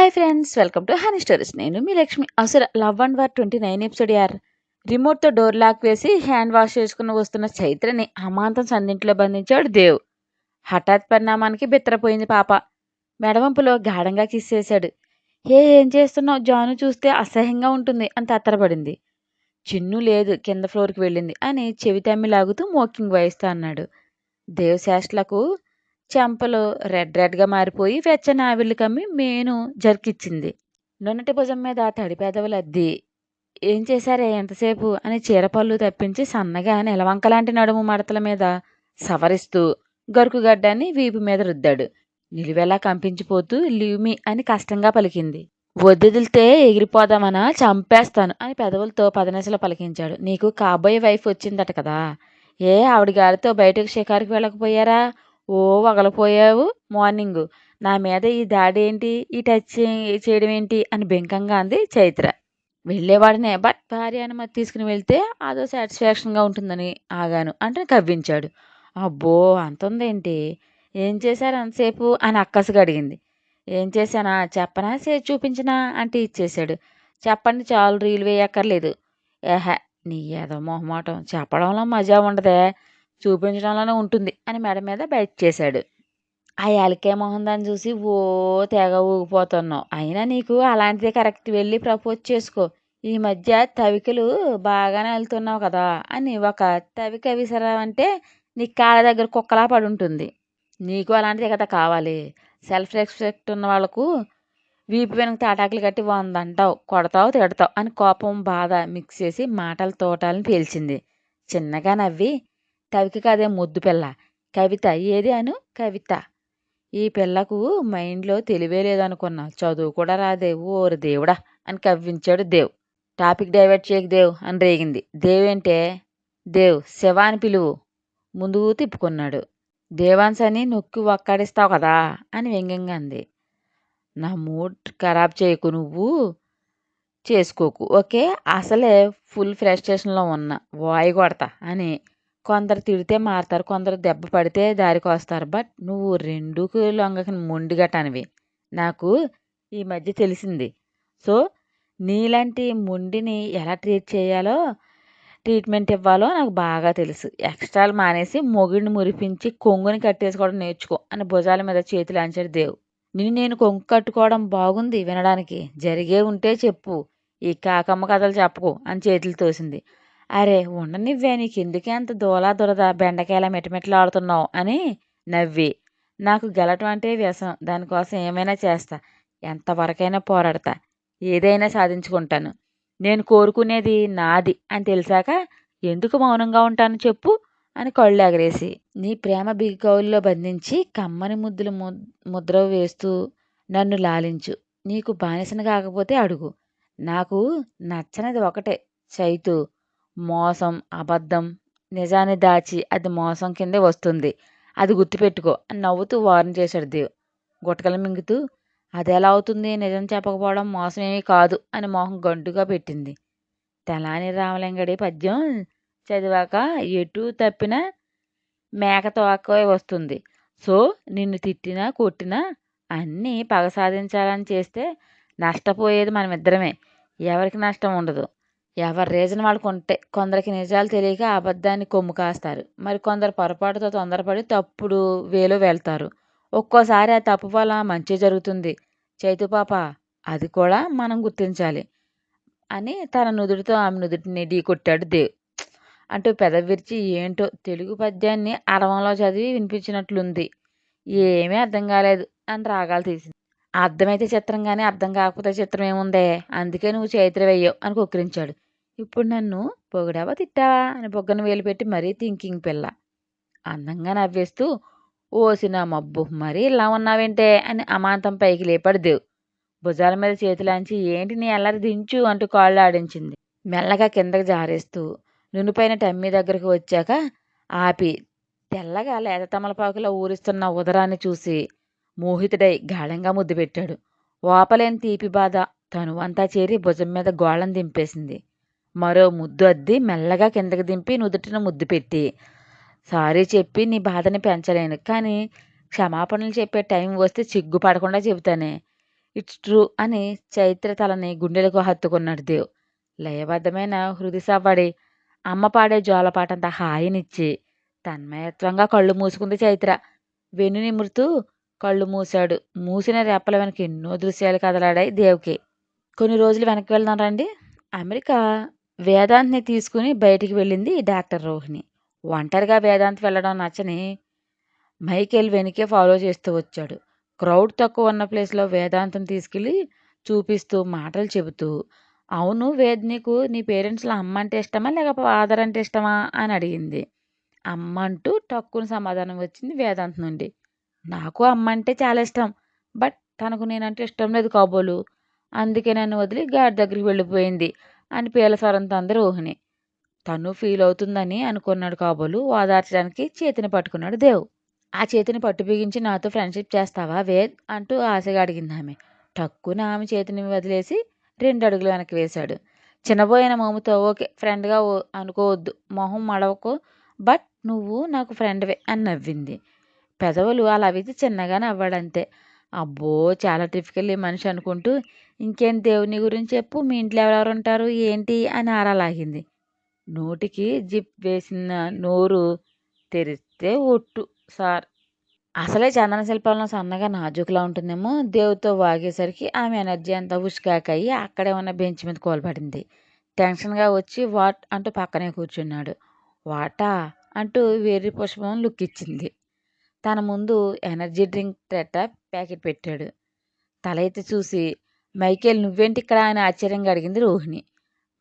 Hi friends, welcome to honey stories. నేను మీ లక్ష్మి. అసలు love and war 29 episode యార్. రిమోట్తో door lock వేసి హ్యాండ్ వాష్ చేసుకుని వస్తున్న చైత్రని అమాంతం సందింట్లో బంధించాడు దేవ్. హఠాత్ పరిణామానికి బిత్తరపోయింది పాప. మెడవంపులో గాఢంగా కిస్ చేశాడు. ఏం చేస్తున్నావు? జాను చూస్తే అసహ్యంగా ఉంటుంది అని తత్తరపడింది. చిన్ను లేదు, కింద ఫ్లోర్కి వెళ్ళింది అని చెవి తమ్మి లాగుతూ మోకింగ్ వాయిస్తా అన్నాడు. దేవ్ శాస్ట్లకు చెంపలు రెడ్గా మారిపోయి వెచ్చని ఆవిర్లు కమ్మి మేను జర్కిచ్చింది. నున్నటి భుజం మీద తడి పెదవులు అద్ది ఏం చేశారే ఎంతసేపు అని చీరపళ్ళు తప్పించి సన్నగా నిలవంకలాంటి నడుము మడతల మీద సవరిస్తూ గరుకుగడ్డాన్ని వీపు మీద రుద్దాడు. నిలువెలా కంపించిపోతూ లీవ్ మీ అని కష్టంగా పలికింది. వదిలితే ఎగిరిపోదామనా? చంపేస్తాను అని పెదవులతో పదనెసలు పలికించాడు. నీకు కాబోయే వైఫ్ వచ్చిందట కదా, ఆవిడ గారితో బయటకు షికారుకి వెళ్ళకపోయారా? ఓ వగలపోయావు మార్నింగు. నా మీద ఈ దాడి ఏంటి, ఈ టచ్ చేయడం ఏంటి అని బెంకంగా అంది చైత్ర. వెళ్ళేవాడినే, బట్ భార్య అనుమతి తీసుకుని వెళ్తే అదో సాటిస్ఫాక్షన్గా ఉంటుందని ఆగాను అంటే కవ్వించాడు. అబ్బో అంతుందేంటి? ఏం చేశారు అంతసేపు అని అక్కసుగా అడిగింది. ఏం చేశానా చెప్పనా, చేసి చూపించినా అంటే ఇచ్చేశాడు. చెప్పండి చాలు, రీలు వేయక్కర్లేదు. ఏహే నీ ఏదో మొహమాటం, చెప్పడంలో మజా ఉండదే, చూపించడంలోనే ఉంటుంది అని మెడ మీద బయట చేశాడు. ఆ యాలకే మొహం దాన్ని చూసి ఓ తెగ ఊగిపోతున్నావు. అయినా నీకు అలాంటిదే కరెక్ట్, వెళ్ళి ప్రపోజ్ చేసుకో. ఈ మధ్య తవికలు బాగానే వెళ్తున్నావు కదా అని ఒక తవిక విసరావంటే నీ కాళ్ళ దగ్గర కుక్కలా పడుంటుంది. నీకు అలాంటిదే కదా కావాలి. సెల్ఫ్ రెస్పెక్ట్ ఉన్న వాళ్ళకు వీపు వెనక తాటాకులు కట్టి 100 అంటావు, కొడతావు, తిడతావు అని కోపం బాధ మిక్స్ చేసి మాటల తోటాలను పీల్చింది. చిన్నగా నవ్వి తవిక కాదే ముద్దు పిల్ల, కవిత ఏది అను. కవిత. ఈ పిల్లకు మైండ్లో తెలివే లేదనుకున్నా, చదువు కూడా రాదే, ఓరు దేవుడా అని కవ్వించాడు దేవ్. టాపిక్ డైవర్ట్ చేయకు దేవ్ అని రేగింది. దేవేంటే? దేవ్ శివ అని పిలువు. ముందుకు తిప్పుకున్నాడు. దేవాన్స్ అని నొక్కి ఒక్కాడిస్తావు కదా అని వ్యంగ్యంగా అంది. నా మూడ్ ఖరాబ్ చేయకు, నువ్వు చేసుకోకు ఓకే. అసలే ఫుల్ ఫ్రస్ట్రేషన్లో ఉన్నా, వాయి కొడతా అని. కొందరు తిడితే మారుతారు, కొందరు దెబ్బ పడితే దారికి వస్తారు. బట్ నువ్వు రెండుకు లొంగకి మొండిగటానివి నాకు ఈ మధ్య తెలిసింది. సో నీలాంటి మొండిని ఎలా ట్రీట్మెంట్ ఇవ్వాలో నాకు బాగా తెలుసు. ఎక్స్ట్రాలు మానేసి మొగుడిని మురిపించి కొంగుని కట్టేసుకోవడం నేర్చుకో అని భుజాల మీద చేతులు అంచాడు దేవ్. నేను కొంగు కట్టుకోవడం బాగుంది వినడానికి, జరిగే ఉంటే చెప్పు, ఈ కాకమ్మ కథలు చెప్పకు అని చేతులు తోసింది. అరే ఉండనివ్వే, నీకెందుకే అంత దూలా దురద, బెండకాయలా మెటమెట్లాడుతున్నావు అని నవ్వి. నాకు గెలటం అంటే వ్యసనం, దానికోసం ఏమైనా చేస్తా, ఎంతవరకైనా పోరాడతా, ఏదైనా సాధించుకుంటాను. నేను కోరుకునేది నాది అని తెలిసాక ఎందుకు మౌనంగా ఉంటాను చెప్పు అని కళ్ళు ఎగరేసి నీ ప్రేమ బిగౌల్లో బంధించి కమ్మని ముద్దులు ముద్ర వేస్తూ నన్ను లాలించు. నీకు బానిసను కాకపోతే అడుగు. నాకు నచ్చనిది ఒకటే చైతు, మోసం, అబద్ధం. నిజాన్ని దాచి అది మోసం కిందే వస్తుంది, అది గుర్తుపెట్టుకో అని నవ్వుతూ వార్న్ చేశాడు దేవ్. గుటకలు మింగుతూ అదెలా అవుతుంది, నిజం చెప్పకపోవడం మోసమేమీ కాదు అని మొహం గంటుగా పెట్టింది. తెలాని రామలింగడి పద్యం చదివాక ఎటు తప్పినా మేక తోకే వస్తుంది. సో నిన్ను తిట్టినా కొట్టినా అన్నీ పగ సాధించాలని చేస్తే నష్టపోయేది మనమిద్దరమే, ఎవరికి నష్టం ఉండదు. ఎవరి రీజన్ వాళ్ళకు ఉంటే కొందరికి నిజాలు తెలియక అబద్ధాన్ని కొమ్ము కాస్తారు, మరి కొందరు పొరపాటుతో తొందరపడి తప్పుడు వేలో వెళ్తారు. ఒక్కోసారి ఆ తప్పు వల్ల మంచి జరుగుతుంది చైతుపాప, అది కూడా మనం గుర్తించాలి అని తన నుదుటితో ఆమె నుదుటిని ఢీ కొట్టాడు దేవ్. అంటూ పెదవి విరిచి ఏంటో తెలుగు పద్యాన్ని అరవంలో చదివి వినిపించినట్లుంది, ఏమీ అర్థం కాలేదు అని రాగాలు తీసింది. అర్థమైతే చిత్రం కానీ అర్థం కాకపోతే చిత్రం ఏముందే, అందుకే నువ్వు చైత్ర వెయ్యవు అని కొక్కిరించాడు. ఇప్పుడు నన్ను పొగిడావా తిట్టావా అని బొగ్గను వేలు పెట్టి మరీ థింకింగ్ పిల్ల. అందంగా నవ్వేస్తూ ఓసిన మబ్బు మరీ ఇలా ఉన్నావేంటే అని అమాంతం పైకి లేపాడు దేవ్. భుజాల మీద చేతులాంచి ఏంటి నీ అల్లరి, దించు అంటూ కాళ్ళు ఆడించింది. మెల్లగా కిందకి జారేస్తూ నునుపైన టమ్మీ దగ్గరకు వచ్చాక ఆపి తెల్లగా లేత తమలపాకులో ఊరిస్తున్న ఉదరాన్ని చూసి మోహితుడై గాఢంగా ముద్దు పెట్టాడు. ఓపలేని తీపి బాధ తనువంతా చేరి భుజం మీద గోళం దింపేసింది. మరో ముద్దు అద్ది మెల్లగా కిందకి దింపి నుదుటిన ముద్దు పెట్టి సారీ చెప్పి నీ బాధని పెంచలేను, కానీ క్షమాపణలు చెప్పే టైం వస్తే సిగ్గుపడకుండా చెబుతానే, ఇట్స్ ట్రూ అని చైత్ర తలని గుండెలకు హత్తుకున్నాడు దేవ్. లయబద్ధమైన హృది సవ్వడి, అమ్మ పాడే జోలపాటంత హాయినిచ్చి తన్మయత్వంగా కళ్ళు మూసుకుంది చైత్ర. వెన్ను నిమురుతూ కళ్ళు మూశాడు. మూసిన రెప్పల వెనక ఎన్నో దృశ్యాలు కదలాడాయి దేవ్కి. కొన్ని రోజులు వెనక్కి వెళ్దాం రండి. అమెరికా వేదాంత్ని తీసుకుని బయటికి వెళ్ళింది డాక్టర్ రోహిణి. ఒంటరిగా వేదాంత్ వెళ్ళడం నచ్చని మైకేల్ వెనుకే ఫాలో చేస్తూ వచ్చాడు. క్రౌడ్ తక్కువ ఉన్న ప్లేస్లో వేదాంతం తీసుకెళ్ళి చూపిస్తూ మాటలు చెబుతూ, అవును వేద్, నీకు నీ పేరెంట్స్లో అమ్మ అంటే ఇష్టమా లేక ఫాదర్ అంటే ఇష్టమా అని అడిగింది. అమ్మ అంటూ టక్కున సమాధానం వచ్చింది వేదాంత్ నుండి. నాకు అమ్మ అంటే చాలా ఇష్టం, బట్ తనకు నేనంటే ఇష్టం లేదు కాబోలు, అందుకే నన్ను వదిలి గాడి దగ్గరికి వెళ్ళిపోయింది అని పీలస్వరంతో అంది రోహిణి. తను ఫీల్ అవుతుందని అనుకున్నాడు కాబోలు ఓదార్చడానికి చేతిని పట్టుకున్నాడు దేవ్. ఆ చేతిని పట్టు బిగించి నాతో ఫ్రెండ్షిప్ చేస్తావా వేద్ అంటూ ఆశగా అడిగింది ఆమె. టక్కున ఆమె చేతిని వదిలేసి 2 అడుగులు వెనక్కి వేశాడు. చిన్నబోయిన మోముతో ఓకే ఫ్రెండ్గా అనుకోవద్దు, మొహం మడవకు, బట్ నువ్వు నాకు ఫ్రెండ్వే అని నవ్వింది. పెదవులు అలా విధి చిన్నగా నవ్వాడంతే. అబ్బో చాలా టిపికల్ ఈ మనిషి అనుకుంటూ, ఇంకేం దేవుని గురించి చెప్పు, మీ ఇంట్లో ఎవరెవరు ఉంటారు ఏంటి అని ఆరాలాగింది. నోటికి జిప్ వేసిన నోరు తెరిస్తే ఒట్టు సార్. అసలే చందన శిల్పంలో సన్నగా నాజూకులా ఉంటుందేమో. దేవుతో వాగేసరికి ఆమె ఎనర్జీ అంతా ఉష్కాకయ్యి అక్కడే ఉన్న బెంచ్ మీద కోల్పడింది. టెన్షన్గా వచ్చి వాట్ అంటూ పక్కనే కూర్చున్నాడు. వాటా అంటూ వేర్రి పుష్పం లుక్ ఇచ్చింది. తన ముందు ఎనర్జీ డ్రింక్ ప్యాకెట్ పెట్టాడు. తల ఎత్తి చూసి, మైకేల్ నువ్వేంటి ఇక్కడ అని ఆశ్చర్యంగా అడిగింది రోహిణి.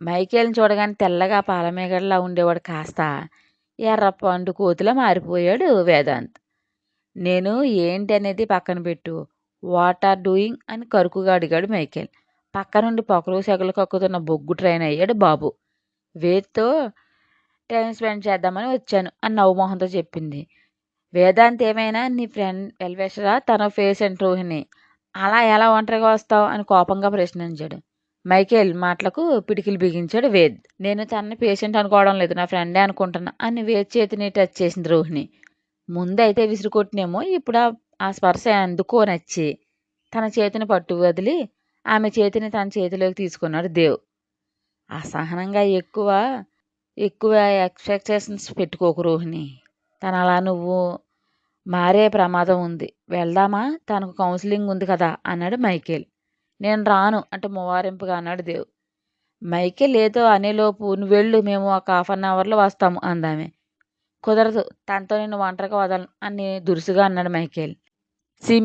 మైకేల్ని చూడగానే తెల్లగా పాలమేగడలా ఉండేవాడు కాస్త ఎర్ర పండు కోతిలా మారిపోయాడు వేదాంత్. నేను ఏంటి అనేది పక్కన పెట్టు, వాట్ ఆర్ డూయింగ్ అని కరుకుగా అడిగాడు మైకేల్. పక్క నుండి పొగలు సెగలు కక్కుతున్న బొగ్గు ట్రైన్ అయ్యాడు బాబు. వేద్తో టైం స్పెండ్ చేద్దామని వచ్చాను అని నవ్వుమోహంతో చెప్పింది. వేదాంత్ ఏమైనా నీ ఫ్రెండ్ వెల్వేషరా, తన ఫేస్ అండ్ రోహిణి. అలా ఎలా ఒంటరిగా వస్తావు అని కోపంగా ప్రశ్నించాడు. మైకేల్ మాటలకు పిడికిలు బిగించాడు వేద్. నేను తనని పేషెంట్ అనుకోవడం లేదు, నా ఫ్రెండే అనుకుంటున్నా అని వేద్ చేతిని టచ్ చేసింది రోహిణి. ముందైతే విసురుకొట్టినేమో, ఇప్పుడు ఆ స్పర్శ ఎందుకో నచ్చి తన చేతిని పట్టు వదిలి ఆమె చేతిని తన చేతిలోకి తీసుకున్నాడు దేవ్. అసహనంగా ఎక్కువ ఎక్స్పెక్టేషన్స్ పెట్టుకోకు రోహిణి, తన అలా నువ్వు మారే ప్రమాదం ఉంది, వెళ్దామా, తనకు కౌన్సిలింగ్ ఉంది కదా అన్నాడు మైకేల్. నేను రాను అంటే మువారింపుగా అన్నాడు దేవ్. మైకేల్ ఏదో అనేలోపు నువ్వు వెళ్ళు, మేము ఒక ½ అవర్లో వస్తాము అందామె. కుదరదు, తనతో నేను ఒంటరిగా వదలను అని దురుసుగా అన్నాడు మైకేల్.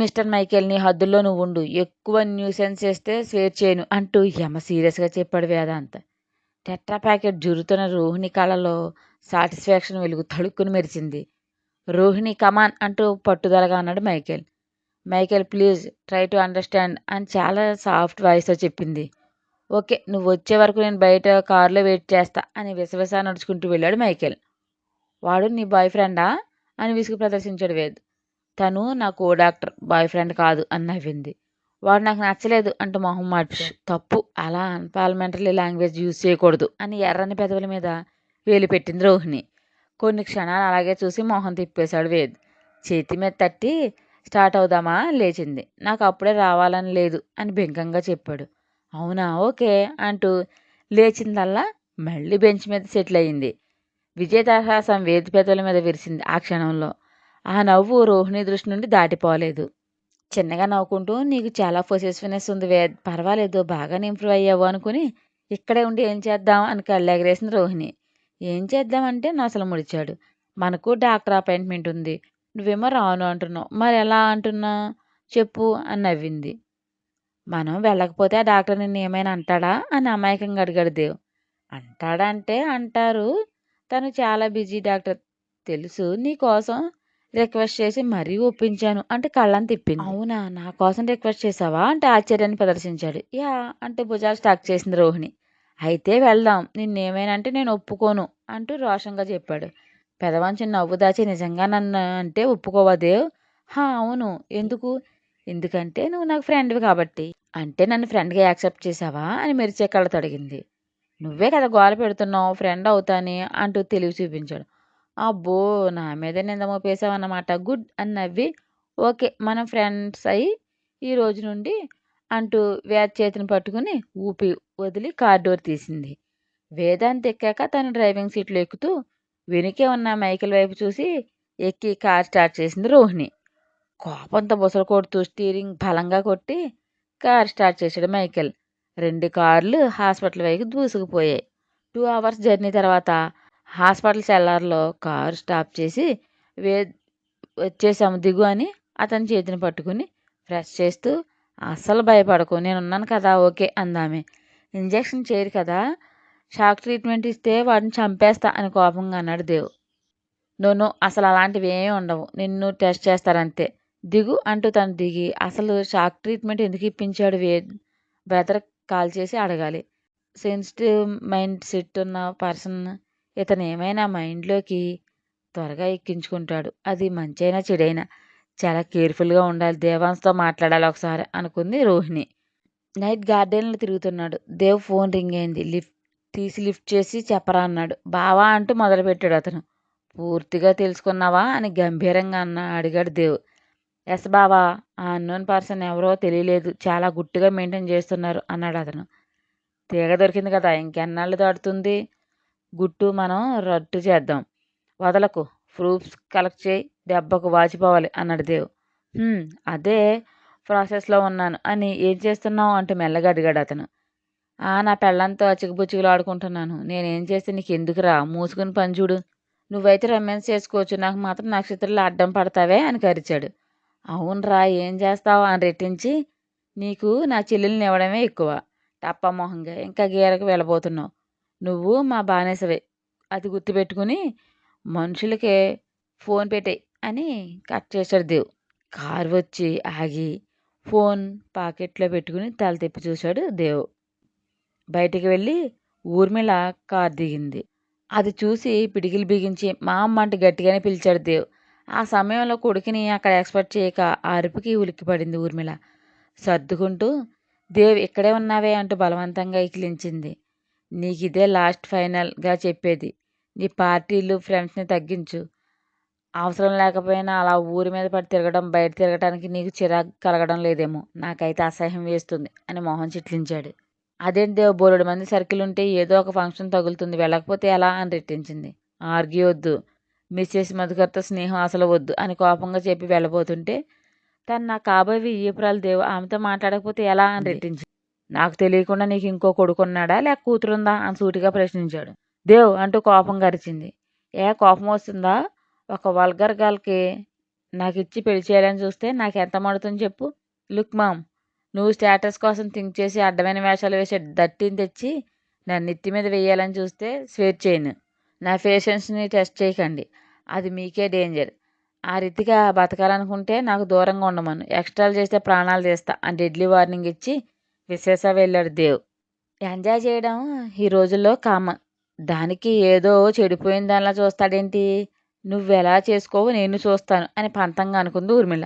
మిస్టర్ మైకేల్, నీ హద్దుల్లో నువ్వు ఉండు, ఎక్కువ న్యూసెన్స్ చేస్తే స్వేర్ చేయను అంటూ యమ సీరియస్గా చెప్పాడు వేదాంత్. టెట్రా ప్యాకెట్ జురుతున్న రోహిణి కళ్ళలో సాటిస్ఫాక్షన్ వెలుగు తడుక్కుని మెరిచింది. రోహిణి కమాన్ అంటూ పట్టుదలగా అన్నాడు Michael. Michael please try to understand అని చాలా సాఫ్ట్ వాయిస్తో చెప్పింది. ఓకే, నువ్వు వచ్చే వరకు నేను బయట కారులో వెయిట్ చేస్తా అని విసవిసా నడుచుకుంటూ వెళ్ళాడు మైకేల్. వాడు నీ బాయ్ ఫ్రెండా అని విసుగు ప్రదర్శించాడు వేద్. తను నా కో డాక్టర్, బాయ్ ఫ్రెండ్ కాదు అని నవ్వింది. వాడు నాకు నచ్చలేదు అంటూ మొహం మార్చు. తప్పు, అలా అన్పార్లమెంటరీ లాంగ్వేజ్ యూజ్ చేయకూడదు అని ఎర్రని పెదవుల మీద వేలు పెట్టింది రోహిణి. కొన్ని క్షణాలు అలాగే చూసి మొహం తిప్పేశాడు వేద్. చేతి మీద తట్టి స్టార్ట్ అవుదామా లేచింది. నాకు అప్పుడే రావాలని లేదు అని బెంకంగా చెప్పాడు. అవునా ఓకే అంటూ లేచిందల్లా మళ్ళీ బెంచ్ మీద సెటిల్ అయ్యింది. విజయదహాసం వేది పెదవుల మీద విరిసింది ఆ క్షణంలో. ఆ నవ్వు రోహిణి దృష్టి నుండి దాటిపోలేదు. చిన్నగా నవ్వుకుంటూ, నీకు చాలా పొసెసివ్నెస్ ఉంది వేద్, పర్వాలేదు బాగానే ఇంప్రూవ్ అయ్యావు అనుకుని ఇక్కడే ఉండి ఏం చేద్దాం అని కళ్ళెగరేసింది రోహిణి. ఏం చేద్దామంటే నొసలు ముడిచాడు. మనకు డాక్టర్ అపాయింట్మెంట్ ఉంది, నువ్వేమో రాను అంటున్నావు, మరి ఎలా అంటున్నా చెప్పు అని నవ్వింది. మనం వెళ్ళకపోతే ఆ డాక్టర్ నిన్ను ఏమైనా అంటాడా అని అమాయకంగా అడిగాడు దేవ్. అంటాడంటే అంటారు, తను చాలా బిజీ డాక్టర్, తెలుసు, నీకోసం రిక్వెస్ట్ చేసి మరీ ఒప్పించాను అంటే కళ్ళని తిప్పింది. అవునా, నా కోసం రిక్వెస్ట్ చేసావా అంటే ఆశ్చర్యాన్ని ప్రదర్శించాడు. యా అంటే భుజాలు స్టాక్ చేసింది రోహిణి. అయితే వెళ్దాం, నిన్నేమైనా అంటే నేను ఒప్పుకోను అంటూ రోషంగా చెప్పాడు. పెదవంచి నవ్వు దాచి నిజంగా నన్ను అంటే ఒప్పుకోవా దేవ్? హా అవును, ఎందుకు? ఎందుకంటే నువ్వు నాకు ఫ్రెండ్వి కాబట్టి. అంటే నన్ను ఫ్రెండ్గా యాక్సెప్ట్ చేసావా అని మెరిచే కళ్ళతో అడిగింది. నువ్వే కదా గోల పెడుతున్నావు ఫ్రెండ్ అవుతాని అంటూ తెలివి చూపించాడు. అబ్బో, నా మీదే నింద మోపేసావన్నమాట, గుడ్ అని నవ్వి ఓకే మనం ఫ్రెండ్స్ అయ్యి ఈ రోజు నుండి అంటూ వేద చేతిని పట్టుకుని ఊపి వదిలి కార్ డోర్ తీసింది. వేదాంత్ ఎక్కాక తను డ్రైవింగ్ సీట్లో ఎక్కుతూ వెనుకే ఉన్న మైకిల్ వైపు చూసి ఎక్కి కార్ స్టార్ట్ చేసింది రోహిణి. కోపంతో బుసలు కొడుతూ స్టీరింగ్ బలంగా కొట్టి కార్ స్టార్ట్ చేశాడు మైకేల్. 2 కార్లు హాస్పిటల్ వైపు దూసుకుపోయాయి. 2 అవర్స్ జర్నీ తర్వాత హాస్పిటల్ సెల్లార్లో కారు స్టాప్ చేసి వే వచ్చేసాము దిగు అని అతని చేతిని పట్టుకుని ప్రెస్ చేస్తూ, అస్సలు భయపడకు, నేనున్నాను కదా, ఓకే అందామె. ఇంజెక్షన్ చేయరు కదా, షాక్ ట్రీట్మెంట్ ఇస్తే వాడిని చంపేస్తా అని కోపంగా అన్నాడు దేవ్. నో, అసలు అలాంటివి ఏమీ ఉండవు, నిన్ను టెస్ట్ చేస్తారంతే, దిగు అంటూ తను దిగి, అసలు షాక్ ట్రీట్మెంట్ ఎందుకు ఇప్పించాడు బ్రదర్ కాల్ చేసి అడగాలి. సెన్సిటివ్ మైండ్ సెట్ ఉన్న పర్సన్ ఇతను ఏమైనా మైండ్లోకి త్వరగా ఎక్కించుకుంటాడు. అది మంచైనా చెడైనా చాలా కేర్ఫుల్గా ఉండాలి. దేవాన్స్తో మాట్లాడాలి ఒకసారి అనుకుంది రోహిణి. నైట్ గార్డెన్లో తిరుగుతున్నాడు. దేవ్ ఫోన్ రింగ్ అయింది. లిఫ్ట్ చేసి చెప్పరా అన్నాడు. బావా అంటూ మొదలుపెట్టాడు అతను. పూర్తిగా తెలుసుకున్నావా అని గంభీరంగా అడిగాడు దేవ్. ఎస్ బావా, ఆ అన్నోన్ పర్సన్ ఎవరో తెలియలేదు, చాలా గుట్టుగా మెయింటైన్ చేస్తున్నారు అన్నాడు అతను. తీగ దొరికింది కదా, ఇంకెన్నాళ్ళు దాటుతుంది గుట్టు, మనం రట్టు చేద్దాం, వదలకు, ప్రూఫ్స్ కలెక్ట్ చేయి, దెబ్బకు వాచిపోవాలి అన్నాడు దేవ్. అదే ప్రాసెస్లో ఉన్నాను అని. ఏం చేస్తున్నావు అంటూ మెల్లగా అడిగాడు అతను. నా పెళ్ళంతో చిక్కుబుచ్చుకులు ఆడుకుంటున్నాను. నేనేం చేస్తే నీకు ఎందుకురా, మూసుకుని పని చూడు, నువ్వైతే రొమాన్స్ చేసుకోవచ్చు, నాకు మాత్రం నక్షత్రాలు అడ్డం పడతావే అని కరిచాడు. అవునరా, ఏం చేస్తావు అని రెట్టించి, నీకు నా చెల్లెల్ని ఇవ్వడమే ఎక్కువ, టప్ప మొహంగా ఇంకా గీరకు వెళ్ళబోతున్నావు, నువ్వు మా బానేసవే, అది గుర్తుపెట్టుకుని మనుషులకే ఫోన్ పెట్టేయి అని కట్ చేశాడు దేవ్. కారు వచ్చి ఆగి ఫోన్ పాకెట్లో పెట్టుకుని తల తిప్పి చూశాడు దేవ్. బయటికి వెళ్ళి ఊర్మిళ కారు దిగింది. అది చూసి పిడికిలు బిగించి మా అమ్మ అంటూ గట్టిగానే పిలిచాడు దేవ్. ఆ సమయంలో కొడుకుని అక్కడ ఎక్స్పెక్ట్ చేయక ఆ అరుపుకి ఉలిక్కిపడింది ఊర్మిళ. సర్దుకుంటూ, దేవ్ ఇక్కడే ఉన్నావే అంటూ బలవంతంగా ఇకిలించింది. నీకిదే లాస్ట్ ఫైనల్గా చెప్పేది, నీ పార్టీలు ఫ్రెండ్స్ని తగ్గించు, అవసరం లేకపోయినా అలా ఊరి మీద పడి తిరగడం, బయట తిరగడానికి నీకు చిరాకు కలగడం లేదేమో, నాకైతే అసహ్యం వేస్తుంది అని మొహం చిట్లించాడు. అదేంటి దేవ్, బోలెడు మంది సర్కిల్ ఉంటే ఏదో ఒక ఫంక్షన్ తగులుతుంది, వెళ్ళకపోతే ఎలా అని రెట్టించింది. ఆర్గ్యూ వద్దు, మిస్సెస్ మధుకర్తో స్నేహం అసలు వద్దు అని కోపంగా చెప్పి వెళ్ళబోతుంటే, తను నా కాబోయే ఈపురాలు దేవ్, ఆమెతో మాట్లాడకపోతే ఎలా అని రెట్టించింది. నాకు తెలియకుండా నీకు ఇంకో కొడుకున్నాడా లేక కూతురుందా అని సూటిగా ప్రశ్నించాడు. దేవ్ అంటూ కోపంగా అరిచింది. కోపం వస్తుందా, ఒక వల్గర్ గర్ల్కి నాకు ఇచ్చి పెళ్లి చేయాలని చూస్తే నాకు ఎంత మడుతుంది చెప్పు. లుక్ మామ్, నువ్వు స్టేటస్ కోసం థింక్ చేసి అడ్డమైన వేషాలు వేసే దట్టిని తెచ్చి నా నెత్తి మీద వేయాలని చూస్తే స్వేర్ చేయను. నా పేషెన్స్ని టెస్ట్ చేయకండి, అది మీకే డేంజర్. ఆ రీతిగా బతకాలనుకుంటే నాకు దూరంగా ఉండమను, ఎక్స్ట్రాలు చేస్తే ప్రాణాలు తీస్తా అని డెడ్లీ వార్నింగ్ ఇచ్చి విశేష వెళ్ళాడు దేవ్. ఎంజాయ్ చేయడం ఈ రోజుల్లో కామన్, దానికి ఏదో చెడిపోయిన దానిలా చూస్తాడేంటి, నువ్వెలా చేసుకోవు నేను చూస్తాను అని పంతంగా అనుకుంది ఊర్మిళ.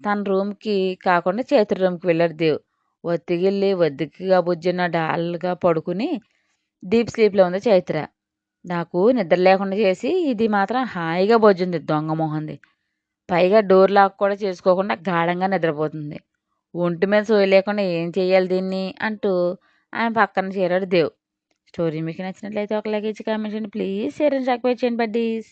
తన రూమ్కి కాకుండా చైత్ర రూమ్కి వెళ్ళాడు దేవ్. ఒద్దిగ్గా బుజ్జిన డాల్గా పడుకుని డీప్ స్లీప్లో ఉంది చైత్ర. నాకు నిద్ర లేకుండా చేసి ఇది మాత్రం హాయిగా బొజ్జుంది, దొంగ మొహంది. పైగా డోర్ లాక్ కూడా చేసుకోకుండా గాఢంగా నిద్రపోతుంది. ఒంటి మీద సోయి లేకుండా ఏం చెయ్యాలి దీన్ని అంటూ ఆమె పక్కన చేరాడు దేవ్. స్టోరీ మీకు నచ్చినట్లయితే ఒక లైక్ ఇచ్చి కామెంట్ చేయండి ప్లీజ్. షేర్ అండ్ సబ్స్క్రైబ్ చేయండి బడ్డీస్.